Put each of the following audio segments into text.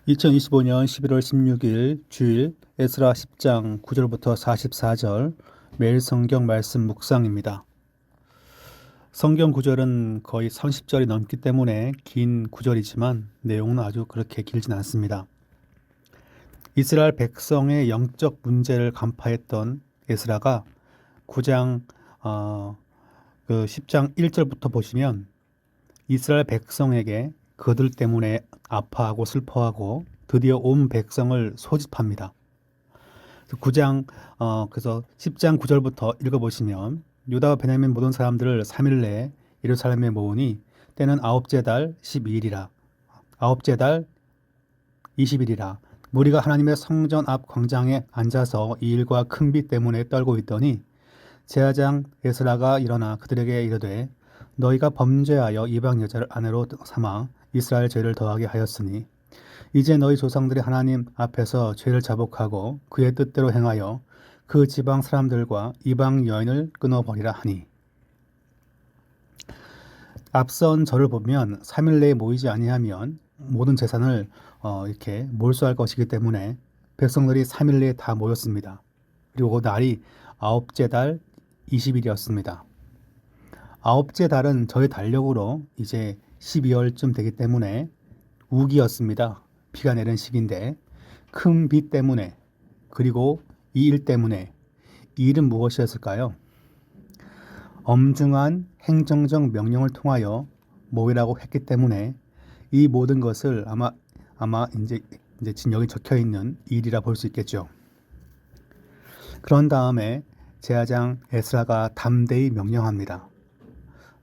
2025년 11월 16일 주일 에스라 10장 9절부터 44절 매일 성경 말씀 묵상입니다. 성경 구절은 거의 30절이 넘기 때문에 긴 구절이지만 내용은 아주 그렇게 길진 않습니다. 이스라엘 백성의 영적 문제를 간파했던 에스라가 9장 10장 1절부터 보시면 이스라엘 백성에게 그들 때문에 아파하고 슬퍼하고 드디어 온 백성을 소집합니다. 9장 그래서 10장 9절부터 읽어보시면 유다와 베냐민 모든 사람들을 3일 내에 예루살렘에 모으니 때는 아홉째 달 12일이라 아홉째 달 20일이라 무리가 하나님의 성전 앞 광장에 앉아서 이 일과 큰 비 때문에 떨고 있더니 제사장 에스라가 일어나 그들에게 이르되 너희가 범죄하여 이방 여자를 아내로 삼아 이스라엘 죄를 더하게 하였으니 이제 너희 조상들이 하나님 앞에서 죄를 자복하고 그의 뜻대로 행하여 그 지방 사람들과 이방 여인을 끊어버리라 하니 앞선 절을 보면 3일 내에 모이지 아니하면 모든 재산을 이렇게 몰수할 것이기 때문에 백성들이 3일 내에 다 모였습니다. 그리고 그 날이 아홉째 달 20일이었습니다. 아홉째 달은 저희 달력으로 이제 12월쯤 되기 때문에 우기였습니다. 비가 내리는 시기인데 큰 비 때문에 그리고 이 일 때문에 이 일은 무엇이었을까요? 엄중한 행정적 명령을 통하여 모이라고 했기 때문에 이 모든 것을 아마 이제 지금 여기 적혀 있는 일이라 볼 수 있겠죠. 그런 다음에 제사장 에스라가 담대히 명령합니다.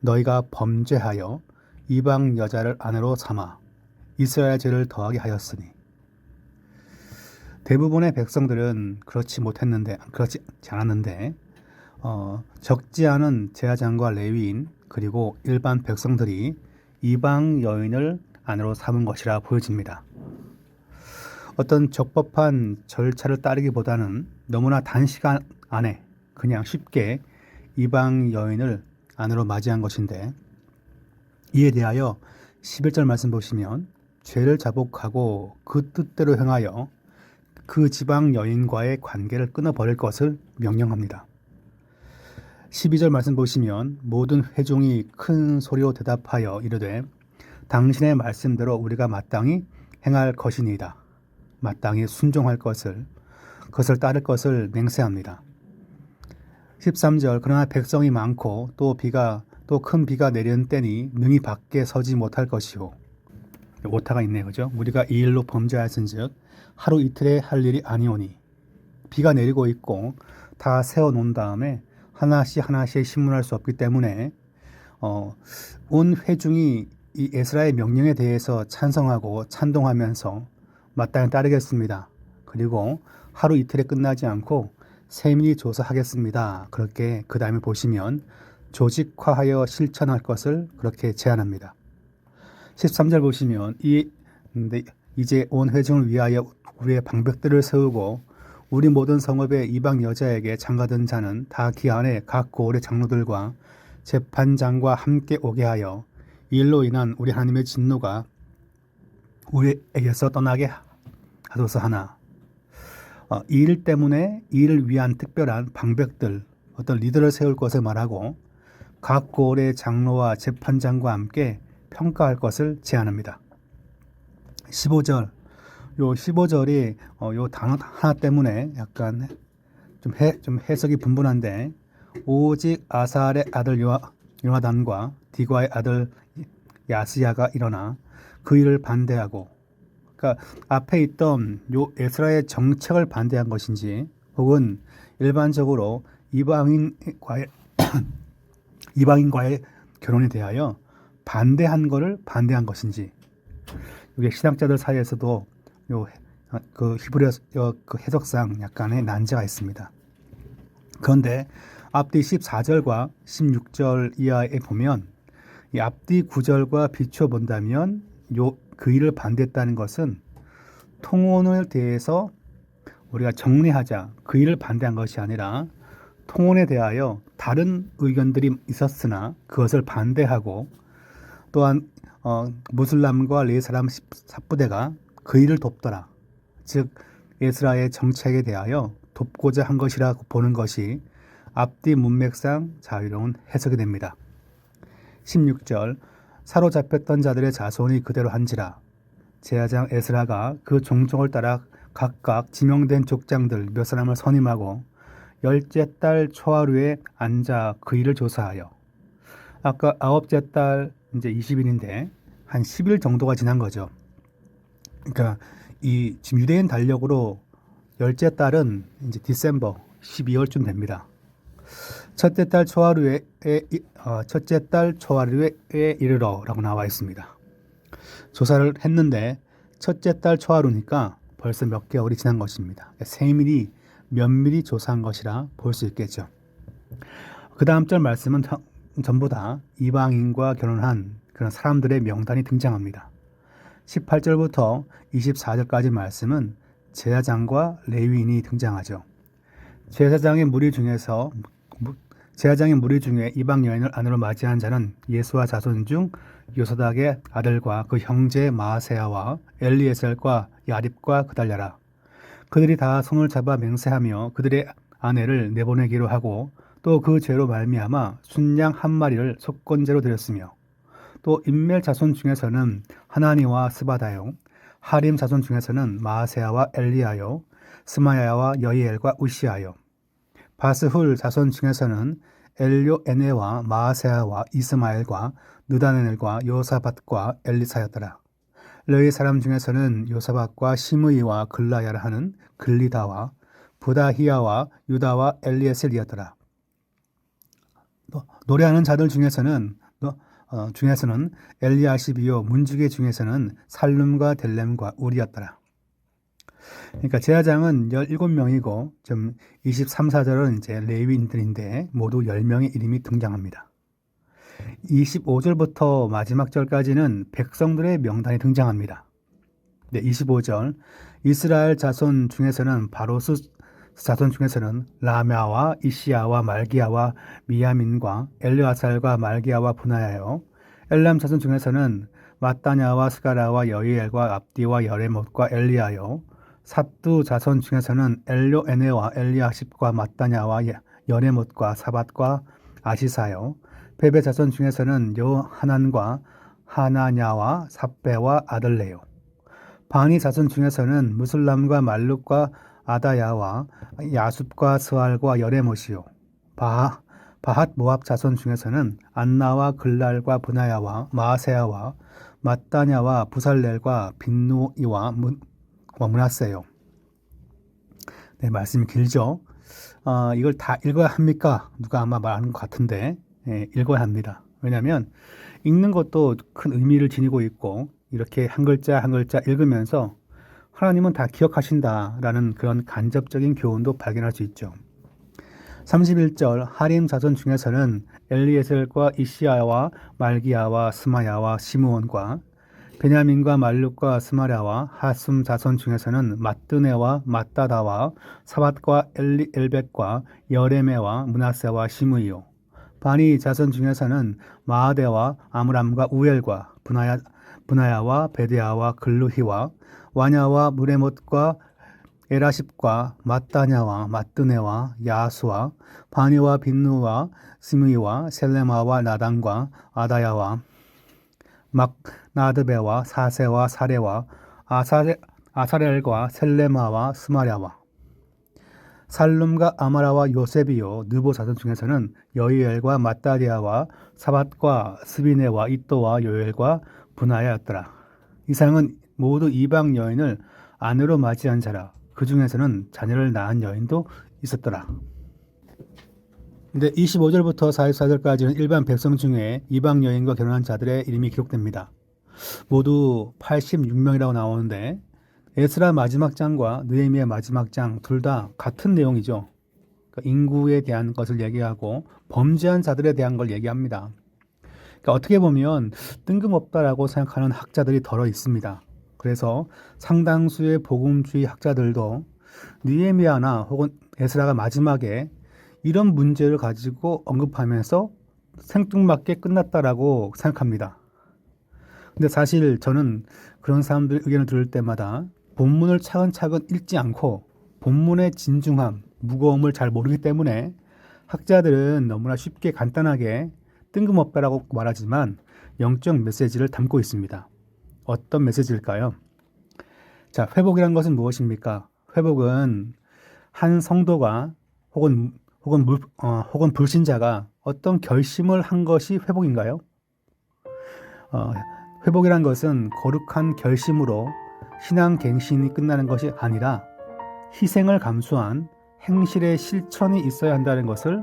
너희가 범죄하여 이방 여자를 아내로 삼아 이스라엘 죄를 더하게 하였으니 대부분의 백성들은 그렇지 않았는데 적지 않은 제사장과 레위인 그리고 일반 백성들이 이방 여인을 아내로 삼은 것이라 보여집니다. 어떤 적법한 절차를 따르기보다는 너무나 단시간 안에 그냥 쉽게 이방 여인을 아내로 맞이한 것인데 이에 대하여 11절 말씀 보시면 죄를 자복하고 그 뜻대로 행하여 그 지방 여인과의 관계를 끊어버릴 것을 명령합니다. 12절 말씀 보시면 모든 회중이 큰 소리로 대답하여 이르되 당신의 말씀대로 우리가 마땅히 행할 것이니이다. 마땅히 순종할 그것을 따를 것을 맹세합니다. 13절 그러나 백성이 많고 또 큰 비가 내리는 때니 능히 밖에 서지 못할 것이요. 오타가 있네요. 그죠? 우리가 이 일로 범죄하였은즉 하루 이틀에 할 일이 아니오니 비가 내리고 있고 다 세워놓은 다음에 하나씩 신문할 수 없기 때문에 온 회중이 이 에스라의 명령에 대해서 찬성하고 찬동하면서 마땅히 따르겠습니다. 그리고 하루 이틀에 끝나지 않고 세밀히 조사하겠습니다. 그렇게 그 다음에 보시면 조직화하여 실천할 것을 그렇게 제안합니다. 13절 보시면 이제 온 회중을 위하여 우리의 방백들을 세우고 우리 모든 성읍의 이방 여자에게 장가든 자는 다 기한에 각 고을의 장로들과 재판장과 함께 오게 하여 이 일로 인한 우리 하나님의 진노가 우리에게서 떠나게 하소서 하나. 이 일 때문에 이 일을 위한 특별한 방백들 어떤 리더를 세울 것을 말하고 각 고을의 장로와 재판장과 함께 평가할 것을 제안합니다. 15절 요 15절이 요 단어 하나 때문에 약간 좀 해석이 분분한데 오직 아살의 아들 요나단과 디과의 아들 야스야가 일어나 그 일을 반대하고 그러니까 앞에 있던 요 에스라의 정책을 반대한 것인지 혹은 일반적으로 이방인과의 결혼에 대하여 반대한 것인지 이게 신학자들 사이에서도 그 히브리어 그 해석상 약간의 난제가 있습니다. 그런데 앞뒤 14절과 16절 이하에 보면 이 앞뒤 9절과 비추어 본다면 그 일을 반대했다는 것은 통혼에 대해서 우리가 정리하자 그 일을 반대한 것이 아니라 통혼에 대하여 다른 의견들이 있었으나 그것을 반대하고 또한 무슬람과 레위 사람 삽부대가 그 일을 돕더라. 즉 에스라의 정책에 대하여 돕고자 한 것이라고 보는 것이 앞뒤 문맥상 자유로운 해석이 됩니다. 16절 사로잡혔던 자들의 자손이 그대로 한지라. 제사장 에스라가 그 종족을 따라 각각 지명된 족장들 몇 사람을 선임하고 열째 달 초하루에 앉아 그 일을 조사하여, 아까 아홉째 달 이제 20일인데 한 10일 정도가 지난 거죠. 그러니까 이 지금 유대인 달력으로 열째 달은 이제 디셈버 12월쯤 됩니다. 첫째 달 초하루에 이르러라고 나와 있습니다. 조사를 했는데 첫째 달 초하루니까 벌써 몇 개월이 지난 것입니다. 세밀히 면밀히 조사한 것이라 볼 수 있겠죠. 그 다음 절 말씀은 전부 다 이방인과 결혼한 그런 사람들의 명단이 등장합니다. 18절부터 24절까지 말씀은 제사장과 레위인이 등장하죠. 제사장의 무리 중에 이방 여인을 아내로 맞이한 자는 예수와 자손 중 요사닥의 아들과 그 형제 마아세야와 엘리에셀과 야립과 그달랴라. 그들이 다 손을 잡아 맹세하며 그들의 아내를 내보내기로 하고 또 그 죄로 말미암아 순양 한 마리를 속건제로 드렸으며 또 임멜 자손 중에서는 하나니와 스바다요, 하림 자손 중에서는 마아세야와 엘리야요, 스마야와 여이엘과 우시아요, 바스훌 자손 중에서는 엘료에네와 마아세야와 이스마엘과 느다넬과 요사밧과 엘리사였더라. 레위 사람 중에서는 요사밧과 시므이와 글라야라 하는 글리다와 부다히야와 유다와 엘리에셀이었더라. 노래하는 자들 중에서는 엘리아시비요, 문지기 중에서는 살룸과 델렘과 우리였더라. 그러니까 제사장은 17명이고 좀 23, 4절은 이제 레위인들인데 모두 10명의 이름이 등장합니다. 25절부터 마지막 절까지는 백성들의 명단이 등장합니다. 네, 25절 이스라엘 자손 중에서는 바로스 자손 중에서는 라메아와 이시야와 말기야와 미야민과 엘르아살과 말기야와 분하야요, 엘람 자손 중에서는 마따냐와 스가라와 여이엘과 압디와 여레못과 엘리야요, 삿두 자손 중에서는 엘료에네와 엘리아십과 마따냐와 여레못과 사밧과 아시사요, 베베 자손 중에서는 요하난과 하나냐와 삽베와 아들레요, 바니 자손 중에서는 무슬람과 말룩과 아다야와 야숲과 스알과 여레못이요, 바핫 모압 자손 중에서는 안나와 글랄과 분하야와 마아세야와 마따냐와 부살렐과 빈누이와 문하세요. 네, 말씀이 길죠. 이걸 다 읽어야 합니까? 누가 아마 말하는 것 같은데 읽어야 합니다. 왜냐하면 읽는 것도 큰 의미를 지니고 있고 이렇게 한 글자 한 글자 읽으면서 하나님은 다 기억하신다라는 그런 간접적인 교훈도 발견할 수 있죠. 31절 하림 자손 중에서는 엘리에셀과 이시야와 말기야와 스마야와 시므온과 베냐민과 말룩과 스마랴와 하숨 자손 중에서는 마뜨네와 마따다와 사밧과 엘백과 여레메와 문하세와 시므이요, 바니 자손 중에서는 마아데와 아므람과 우엘과 분하야와 베데야와 글루히와 와냐와 무레못과 에라십과 마따냐와 마뜨네와 야수와 바니와 빈누와 스무이와 셀레마와 나단과 아다야와 막나드베와 사세와 사레와 아사렐과 셀레마와 스마랴와 살룸과 아마라와 요셉이요, 느보 자손 중에서는 여이엘과 마따디아와 사밧과 스비네와 이또와 요엘과 분하야였더라. 이상은 모두 이방 여인을 아내로 맞이한 자라. 그 중에서는 자녀를 낳은 여인도 있었더라. 근데 25절부터 44절까지는 일반 백성 중에 이방 여인과 결혼한 자들의 이름이 기록됩니다. 모두 86명이라고 나오는데 에스라 마지막 장과 느헤미야 마지막 장 둘 다 같은 내용이죠. 그러니까 인구에 대한 것을 얘기하고 범죄한 자들에 대한 걸 얘기합니다. 그러니까 어떻게 보면 뜬금없다라고 생각하는 학자들이 덜어 있습니다. 그래서 상당수의 복음주의 학자들도 느헤미야나 혹은 에스라가 마지막에 이런 문제를 가지고 언급하면서 생뚱맞게 끝났다라고 생각합니다. 근데 사실 저는 그런 사람들 의견을 들을 때마다 본문을 차근차근 읽지 않고 본문의 진중함, 무거움을 잘 모르기 때문에 학자들은 너무나 쉽게 간단하게 뜬금없다라고 말하지만 영적 메시지를 담고 있습니다. 어떤 메시지일까요? 자, 회복이란 것은 무엇입니까? 회복은 한 성도가 혹은 불신자가 어떤 결심을 한 것이 회복인가요? 어, 회복이란 것은 거룩한 결심으로 신앙 갱신이 끝나는 것이 아니라 희생을 감수한 행실의 실천이 있어야 한다는 것을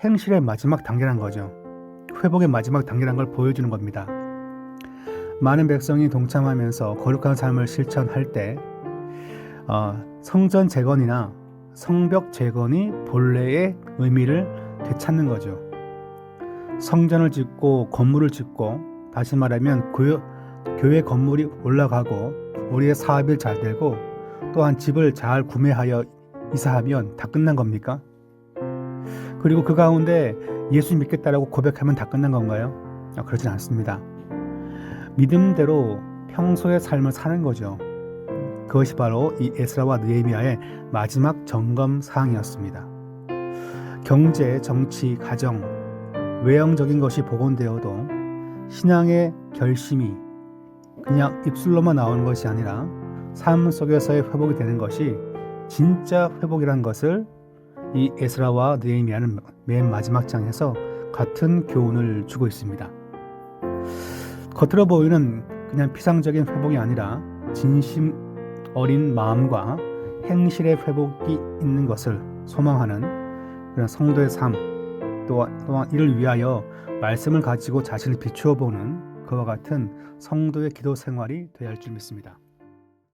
행실의 마지막 단계란 거죠. 회복의 마지막 단계란 걸 보여주는 겁니다. 많은 백성이 동참하면서 거룩한 삶을 실천할 때 성전 재건이나 성벽 재건이 본래의 의미를 되찾는 거죠. 성전을 짓고 건물을 짓고 다시 말하면 교회 건물이 올라가고 우리의 사업이 잘 되고 또한 집을 잘 구매하여 이사하면 다 끝난 겁니까? 그리고 그 가운데 예수 믿겠다라고 고백하면 다 끝난 건가요? 그렇진 않습니다. 믿음대로 평소의 삶을 사는 거죠. 그것이 바로 이 에스라와 느헤미야의 마지막 점검 사항이었습니다. 경제, 정치, 가정, 외형적인 것이 복원되어도 신앙의 결심이 그냥 입술로만 나오는 것이 아니라 삶 속에서의 회복이 되는 것이 진짜 회복이라는 것을 이 에스라와 느헤미야는 맨 마지막 장에서 같은 교훈을 주고 있습니다. 겉으로 보이는 그냥 피상적인 회복이 아니라 진심 어린 마음과 행실의 회복이 있는 것을 소망하는 그런 성도의 삶, 또한 이를 위하여 말씀을 가지고 자신을 비추어 보는 그와 같은 성도의 기도 생활이 되어야 할 줄 믿습니다.